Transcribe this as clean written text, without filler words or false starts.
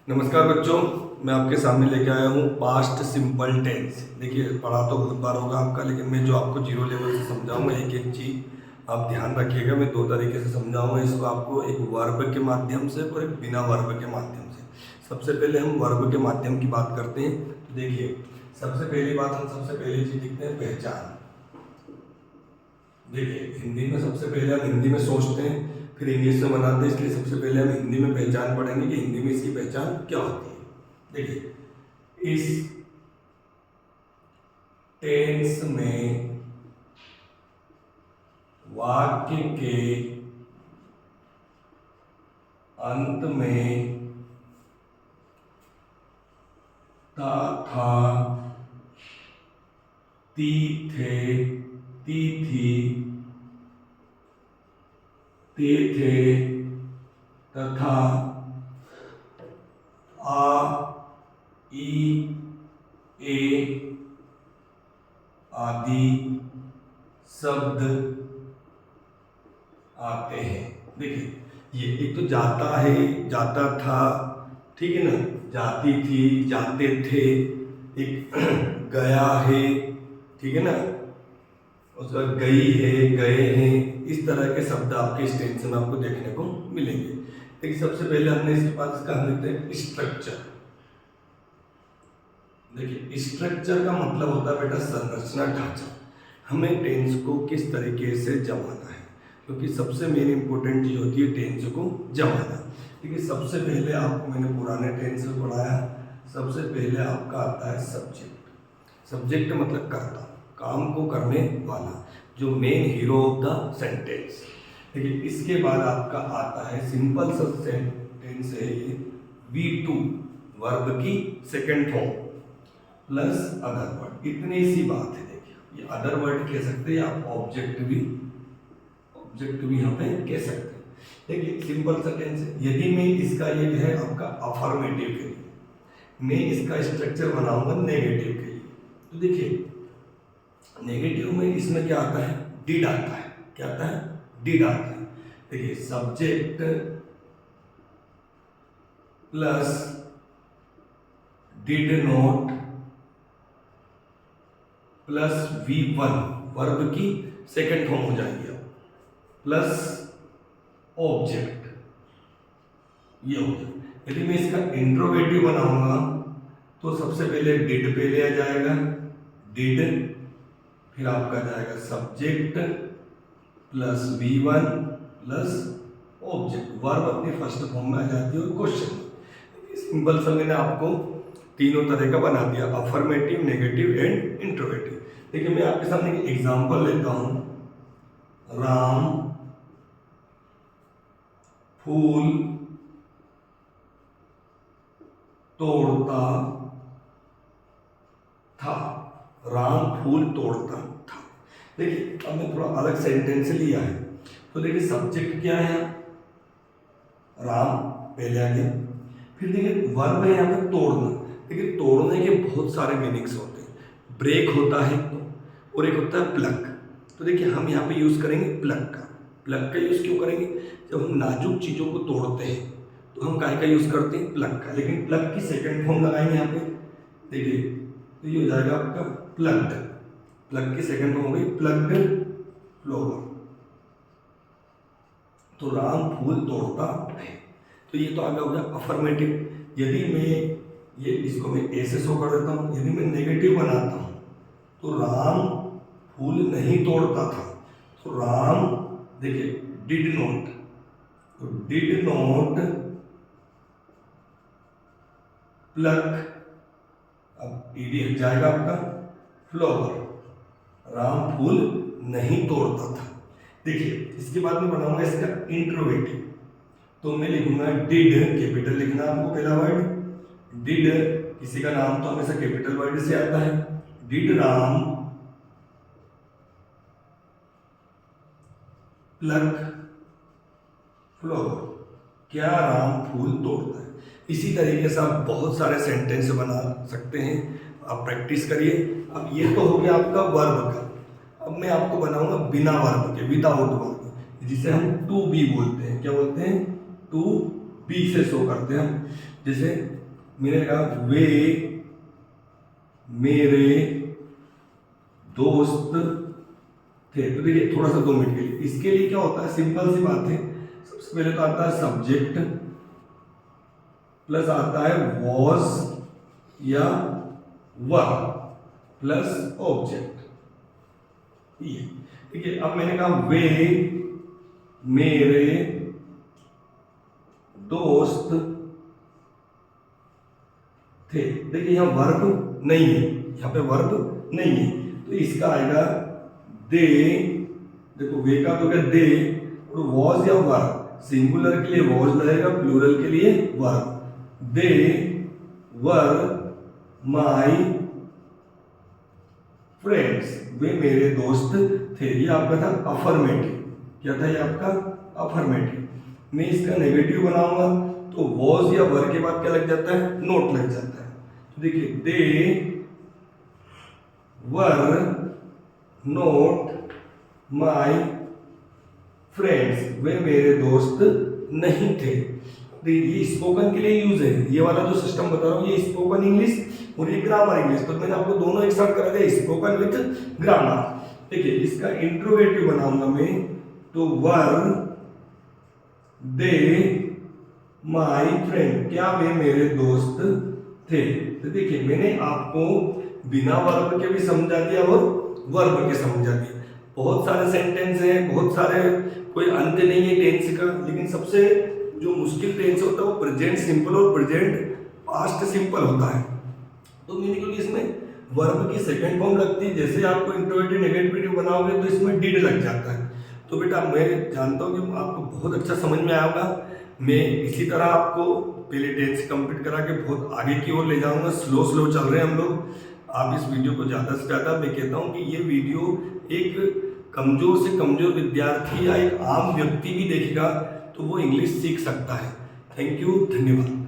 नमस्कार बच्चों, मैं आपके सामने लेके आया हूँ पास्ट सिंपल टेंस। देखिए, पढ़ा तो बहुत बार होगा आपका, लेकिन मैं जो आपको जीरो लेवल से समझाऊंगा एक एक चीज़ आप ध्यान रखिएगा। मैं दो तरीके से समझाऊंगा इसको आपको, एक वर्ब के माध्यम से और एक बिना वर्ब के माध्यम से। सबसे पहले हम वर्ब के माध्यम की बात करते हैं। तो देखिए, सबसे पहली बात, हम सबसे पहली चीज़ देखते हैं पहचान। देखिए, हिंदी में सबसे पहले हम हिंदी में सोचते हैं, फिर इंग्लिश में बनाते हैं, इसलिए सबसे पहले हम हिंदी में पहचान पढ़ेंगे कि हिंदी में इसकी पहचान क्या होती है। देखिए, इस टेंस में वाक्य के अंत में था, ती थे, ती थी, ते थे, तथा, आ, ई, ए आदि शब्द आते हैं। देखिए, ये एक तो जाता है, जाता था, ठीक है ना, जाती थी, जाते थे, एक गया है, ठीक है ना, उसका गई है, गए हैं, इस तरह के शब्द आपके इस टेंस में आपको देखने को मिलेंगे। देखिए, सबसे पहले हमने इसके बाद इसका हम लेते हैं स्ट्रक्चर। देखिए, स्ट्रक्चर का मतलब होता है बेटा संरचना, ढांचा। हमें टेंस को किस तरीके से जमाना है, क्योंकि सबसे मेन इंपॉर्टेंट चीज होती है टेंस को जमाना। देखिए, सबसे पहले आपको मैंने पुराने टेंस में पढ़ाया, सबसे पहले आपका आता है सब्जेक्ट। सब्जेक्ट मतलब कर्ता, काम को करने वाला, जो main hero of the sentence. देखिए, इसके बाद आपका आता है सिंपल सा सेंटेंस है ये, V2 वर्ब की second form plus other word. इतनी सी बात है। देखिए, ये अदर वर्ड कह सकते हैं, आप ऑब्जेक्ट भी यहाँ पे कह सकते हैं। देखिए, सिंपल सा टेंस है। यदि मैं इसका ये है आपका अफर्मेटिव के लिए, मैं इसका स्ट्रक्चर बनाऊंगा नेगेटिव के लिए। तो देखिए, नेगेटिव में इसमें क्या आता है, डिड आता है। क्या आता है, डिड आता है। देखिए, subject plus did not plus V1 verb की सेकंड फॉर्म हो जाएगी, अब प्लस ऑब्जेक्ट, ये हो गया। यदि मैं इसका इंट्रोगेटिव बनाऊंगा तो सबसे पहले डिड पहले आ जाएगा, डिड, फिर आपका जाएगा subject plus V1 plus object. Verb अपनी फर्स्ट फॉर्म में आ जाती है। क्वेश्चन सिंपल सा मैंने आपको तीनों तरह का बना दिया, अफर्मेटिव, नेगेटिव एंड इंट्रोगेटिव। देखिए, मैं आपके सामने एक एग्जांपल लेता हूं। राम फूल तोड़ता था। राम फूल तोड़ता था। देखिए, अब मैं थोड़ा अलग सेंटेंस लिया है। तो देखिए, सब्जेक्ट क्या है, राम पहले आ गया, फिर देखिए वर्ब है यहाँ पे तोड़ना। देखिए, तोड़ने के बहुत सारे मीनिंग्स होते हैं। ब्रेक होता है तो, और एक होता है प्लग। तो देखिए, हम यहाँ पे यूज़ करेंगे प्लग का। प्लग का यूज़ क्यों करेंगे, जब हम नाजुक चीज़ों को तोड़ते हैं तो हम काय का यूज़ करते हैं, प्लग का। लेकिन प्लग की सेकंड फॉर्म लगाएंगे यहाँ पे। देखिए, तो ये हो जाएगा आपका प्लग्ड। प्लग की सेकंड फॉर्म हो गई प्लग्ड फ्लोवर। तो राम फूल तोड़ता है। तो ये तो आगे हो गया अफर्मेटिव। यदि मैं ये इसको मैं ऐसे शो कर देता हूँ, यदि मैं नेगेटिव बनाता हूँ तो राम फूल नहीं तोड़ता था। तो राम, देखिए, डिड नॉट, तो डिड नॉट प्लग, अब ईडी हट जाएगा आपका, फ्लावर, राम फूल नहीं तोड़ता था। देखिए, इसके बाद में बनाऊंगा इसका इंट्रोगेटिव। तो मैं लिखूंगा डिड, कैपिटल लिखना आपको पहला वर्ड। डिड, किसी का नाम तो हमेशा कैपिटल वर्ड से आता है। डिड राम प्लग फ्लावर, क्या राम फूल तोड़ता है। इसी तरीके से आप बहुत सारे सेंटेंस बना सकते हैं, आप प्रैक्टिस करिए। अब ये तो हो गया आपका वर्ब का। अब मैं आपको बनाऊंगा बिना वर्ब के, विदाउट वर्ब, जिसे हम टू बी बोलते हैं। क्या बोलते हैं, टू बी से शो करते हैं हम। जैसे मैंने कहा वे मेरे दोस्त थे, तो देखिए थोड़ा सा 2 मिनट के लिए, इसके लिए क्या होता है, सिंपल सी बात है, सबसे पहले तो आता है सब्जेक्ट प्लस आता है वॉज या वर प्लस ऑब्जेक्ट, ये ठीक है। अब मैंने कहा वे मेरे दोस्त थे, देखिए यहाँ वर्ब नहीं है, यहाँ पे वर्ब नहीं है, तो इसका आएगा दे, देखो वे का तो क्या दे, और वॉज या वर्ब, सिंगुलर के लिए वॉज लगेगा, प्लूरल के लिए verb, they were my friends, वे मेरे दोस्त थे, ये आपका था अफर्मेटिव, क्या था ये आपका अफर्मेटिव। मैं इसका नेगेटिव बनाऊंगा तो वॉज या वर के बाद क्या लग जाता है, नोट लग जाता है, तो देखिए दे वर नोट माई फ्रेंड्स, वे मेरे दोस्त नहीं थे। ये स्पोकन के लिए यूज है, ये वाला जो सिस्टम बता रहा हूँ ये स्पोकन इंग्लिश और ये ग्रामर इंग्लिश, तो मैंने आपको दोनों एक साथ करा दिया, स्पोकन विथ ग्रामर। देखिए इसका इंट्रोगेटिव बनाऊंगा मैं, तो वर दे माई फ्रेंड, क्या वे मेरे दोस्त थे। तो देखिए मैंने आपको बिना वर्ब के भी समझा दिया और वर्ब के समझा दिया। बहुत सारे सेंटेंस हैं, बहुत सारे, कोई अंत नहीं है टेंस का, लेकिन सबसे जो मुश्किल टेंस होता है वो प्रेजेंट सिंपल और प्रेजेंट पास्ट सिंपल होता है। तो मैंने क्योंकि इसमें वर्ब की सेकंड फॉर्म लगती है, जैसे आपको इंट्रोगेटिव नेगेटिव बनाओगे तो इसमें डिड लग जाता है। तो बेटा मैं जानता हूँ कि आपको बहुत अच्छा समझ में आया होगा। मैं इसी तरह आपको पहले टेंस कंप्लीट करा के बहुत आगे की ओर ले जाऊंगा। स्लो चल रहे हैं हम लोग। आप इस वीडियो को ज़्यादा से ज़्यादा, मैं कहता हूँ कि ये वीडियो एक कमज़ोर से कमज़ोर विद्यार्थी या एक आम व्यक्ति भी देखेगा तो वो इंग्लिश सीख सकता है। थैंक यू, धन्यवाद।